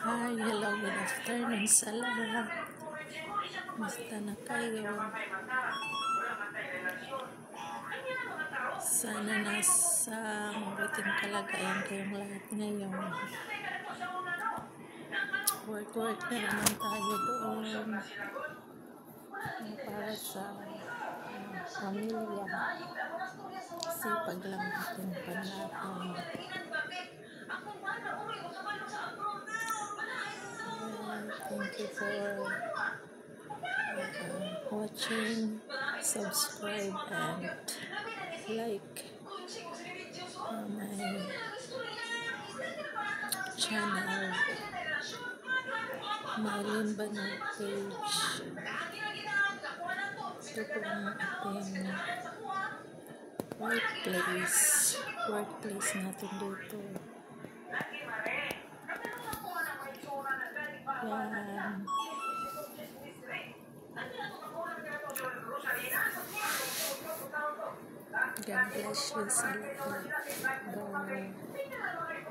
Hi, hello, good afternoon sa lahat. Musta na kayo? Sana nasa mabuting kalagayan kayong lahat ngayon. Work na naman tayo doon para sa pamilya. Sipag lang natin panlaban. Thank you for watching, subscribe and like my channel, Mylene Banal page. Ito po ang ating workplace natin dito. Yan. God bless you sa lahat. Bye.